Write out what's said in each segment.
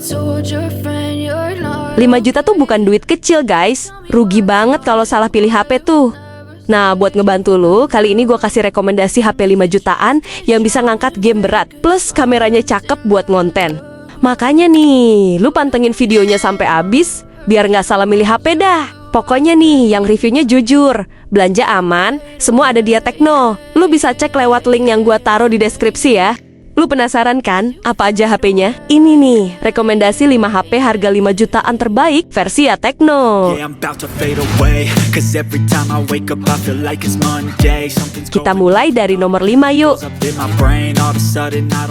5 juta tuh bukan duit kecil guys. Rugi banget kalau salah pilih HP tuh. Nah, buat ngebantu lu, kali ini gue kasih rekomendasi HP 5 jutaan yang bisa ngangkat game berat, plus kameranya cakep buat ngonten. Makanya nih, lu pantengin videonya sampai habis, biar nggak salah milih HP dah. Pokoknya nih, yang reviewnya jujur, belanja aman, semua ada di Tekno. Lu bisa cek lewat link yang gue taruh di deskripsi ya. Lu penasaran kan, apa aja HP-nya? Ini nih, rekomendasi 5 HP harga 5 jutaan terbaik versi Tekno. Kita mulai dari nomor 5 yuk.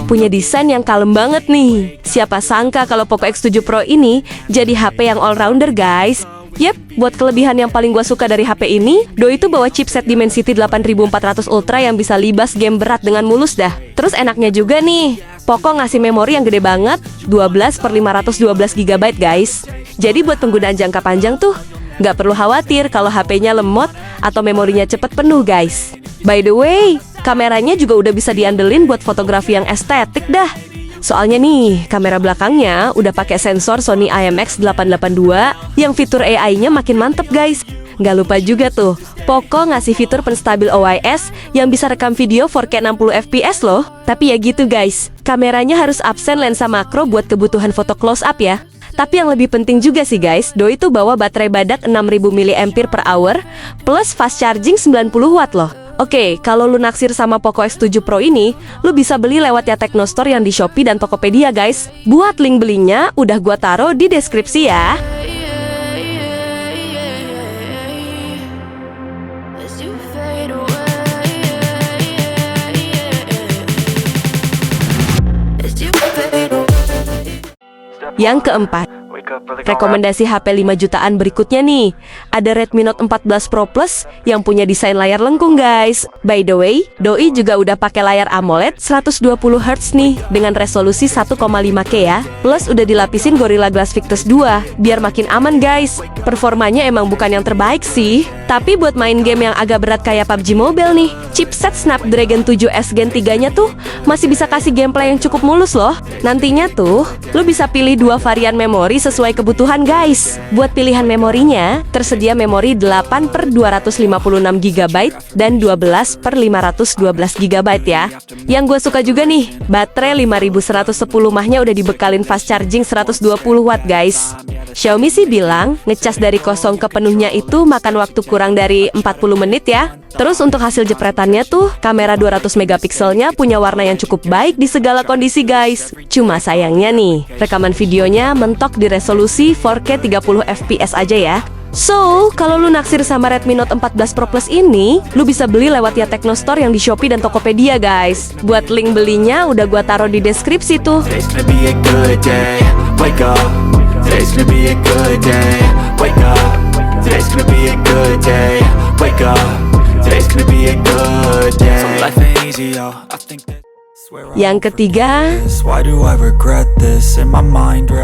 Punya desain yang kalem banget nih. Siapa sangka kalau Poco X7 Pro ini jadi HP yang all-rounder guys. Yep, buat kelebihan yang paling gua suka dari HP ini, Doi itu bawa chipset Dimensity 8400 Ultra yang bisa libas game berat dengan mulus dah. Terus enaknya juga nih, Poco ngasih memori yang gede banget, 12/512 GB guys. Jadi buat penggunaan jangka panjang tuh, nggak perlu khawatir kalau HP-nya lemot atau memorinya cepet penuh guys. By the way, kameranya juga udah bisa diandelin buat fotografi yang estetik dah. Soalnya nih, kamera belakangnya udah pakai sensor Sony IMX882 yang fitur AI-nya makin mantep guys. Nggak lupa juga tuh, Poco ngasih fitur penstabil OIS yang bisa rekam video 4K 60 fps loh. Tapi ya gitu guys, kameranya harus absen lensa makro buat kebutuhan foto close up ya. Tapi yang lebih penting juga sih guys, Doi itu bawa baterai badak 6000 mAh plus fast charging 90 watt loh. Oke, kalau lu naksir sama Poco X7 Pro ini, lu bisa beli lewat Tekno Store yang di Shopee dan Tokopedia guys. Buat link belinya udah gua taruh di deskripsi ya. Yang keempat, rekomendasi HP 5 jutaan berikutnya nih. Ada Redmi Note 14 Pro Plus yang punya desain layar lengkung guys. By the way, Doi juga udah pakai layar AMOLED 120Hz nih dengan resolusi 1,5K ya. Plus udah dilapisin Gorilla Glass Victus 2 biar makin aman guys. Performanya emang bukan yang terbaik sih, tapi buat main game yang agak berat kayak PUBG Mobile nih, chipset Snapdragon 7S Gen 3-nya tuh masih bisa kasih gameplay yang cukup mulus loh. Nantinya tuh, lu bisa pilih 2 varian memori sesuai kebutuhan guys. Buat pilihan memorinya, tersedia memori 8/256 GB dan 12/512 GB ya. Yang gue suka juga nih, baterai 5110 mAh-nya udah dibekalin fast charging 120 watt guys. Xiaomi sih bilang, ngecas dari kosong ke penuhnya itu makan waktu kurang dari 40 menit ya. Terus untuk hasil jepretannya tuh, kamera 200 megapikselnya punya warna yang cukup baik di segala kondisi guys. Cuma sayangnya nih, rekaman videonya mentok di resolusi 4K 30 fps aja ya. So, kalau lu naksir sama Redmi Note 14 Pro Plus ini, lu bisa beli lewat Tekno Store yang di Shopee dan Tokopedia guys. Buat link belinya udah gua taruh di deskripsi tuh. Yang ketiga,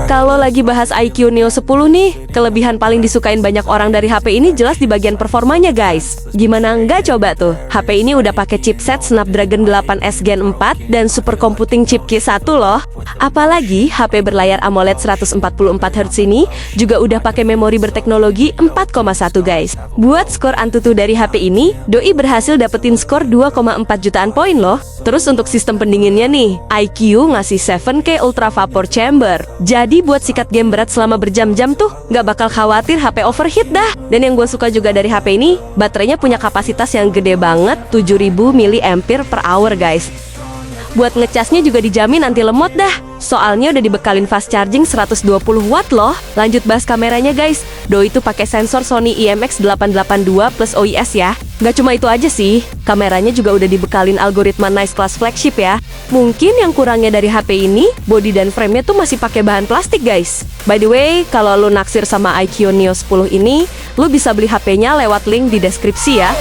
kalau lagi bahas iQOO Neo 10 nih, kelebihan paling disukain banyak orang dari HP ini jelas di bagian performanya guys. Gimana enggak coba tuh, HP ini udah pakai chipset Snapdragon 8S Gen 4 dan super computing chip Q1 loh. Apalagi HP berlayar AMOLED 144Hz ini juga udah pakai memori berteknologi 4,1 guys. Buat skor Antutu dari HP ini, Doi berhasil dapetin skor 2,4 jutaan poin loh. Terus untuk sistem pendinginnya nih, iQOO ngasih 7K Ultra Vapor Chamber. Jadi buat sikat game berat selama berjam-jam tuh nggak bakal khawatir HP overheat dah. Dan yang gue suka juga dari HP ini, baterainya punya kapasitas yang gede banget, 7000 mAh guys. Buat ngecasnya juga dijamin anti lemot dah. Soalnya udah dibekalin fast charging 120 watt loh. Lanjut bahas kameranya guys. Doi itu pakai sensor Sony IMX882 plus OIS ya. Nggak cuma itu aja sih, kameranya juga udah dibekalin algoritma Nice Class Flagship ya. Mungkin yang kurangnya dari HP ini, body dan frame-nya tuh masih pakai bahan plastik guys. By the way, kalau lu naksir sama iQOO Neo 10 ini, lu bisa beli HP-nya lewat link di deskripsi ya.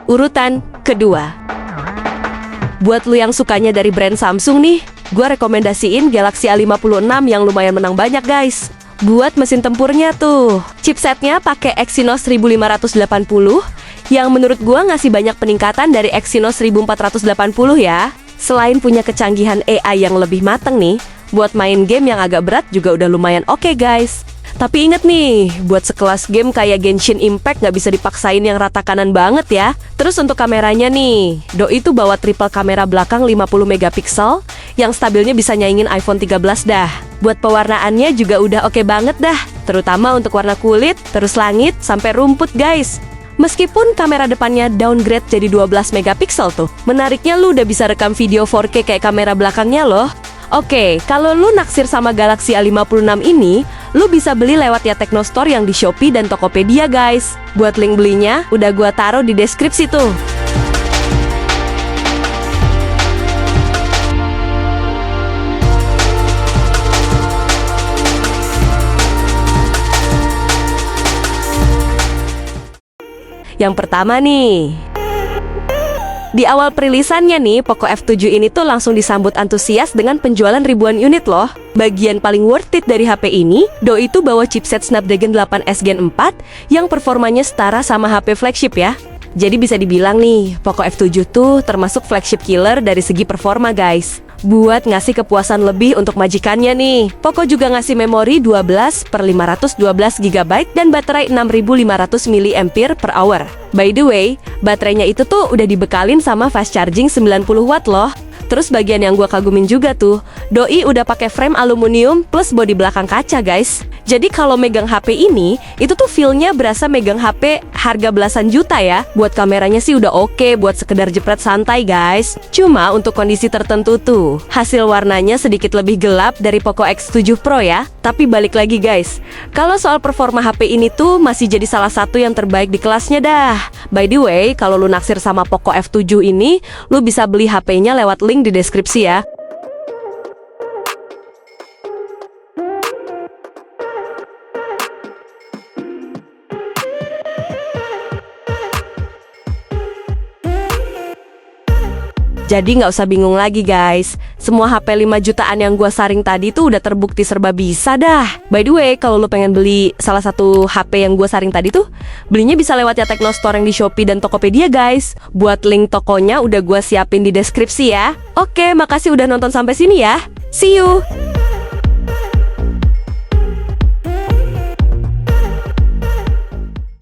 Urutan kedua. Buat lu yang sukanya dari brand Samsung nih, gue rekomendasiin Galaxy A56 yang lumayan menang banyak guys. Buat mesin tempurnya tuh, chipsetnya pakai Exynos 1580 yang menurut gua ngasih banyak peningkatan dari Exynos 1480 ya. Selain punya kecanggihan AI yang lebih mateng nih, buat main game yang agak berat juga udah lumayan oke guys. Tapi inget nih, buat sekelas game kayak Genshin Impact nggak bisa dipaksain yang rata kanan banget ya. Terus untuk kameranya nih, Doi tuh bawa triple kamera belakang 50 megapiksel yang stabilnya bisa nyaingin iPhone 13 dah. Buat pewarnaannya juga udah oke banget dah, terutama untuk warna kulit, terus langit, sampai rumput guys. Meskipun kamera depannya downgrade jadi 12 megapiksel tuh, menariknya lu udah bisa rekam video 4K kayak kamera belakangnya loh. Oke, kalau lu naksir sama Galaxy A56 ini, lu bisa beli lewat ya Techno Store yang di Shopee dan Tokopedia guys. Buat link belinya, udah gua taruh di deskripsi tuh. Yang pertama nih, di awal perilisannya nih, Poco F7 ini tuh langsung disambut antusias dengan penjualan ribuan unit loh. Bagian paling worth it dari HP ini, Doi itu bawa chipset Snapdragon 8S Gen 4 yang performanya setara sama HP flagship ya. Jadi bisa dibilang nih, Poco F7 tuh termasuk flagship killer dari segi performa guys. Buat ngasih kepuasan lebih untuk majikannya nih, Poco juga ngasih memori 12/512 GB dan baterai 6500 mAh. By the way, baterainya itu tuh udah dibekalin sama fast charging 90 watt loh. Terus bagian yang gua kagumin juga tuh, Doi udah pakai frame aluminium plus bodi belakang kaca guys. Jadi kalau megang HP ini, itu tuh feel-nya berasa megang HP harga belasan juta ya. Buat kameranya sih udah oke buat sekedar jepret santai guys. Cuma untuk kondisi tertentu tuh, hasil warnanya sedikit lebih gelap dari Poco X7 Pro ya. Tapi balik lagi guys, kalau soal performa HP ini tuh masih jadi salah satu yang terbaik di kelasnya dah. By the way, kalau lu naksir sama Poco F7 ini, lu bisa beli HP-nya lewat link di deskripsi ya. Jadi nggak usah bingung lagi guys, semua HP 5 jutaan yang gua saring tadi tuh udah terbukti serba bisa dah. By the way, kalau lu pengen beli salah satu HP yang gua saring tadi tuh, belinya bisa lewat ya Techno Store yang di Shopee dan Tokopedia guys. Buat link tokonya udah gua siapin di deskripsi ya. Oke, makasih udah nonton sampai sini ya. See you!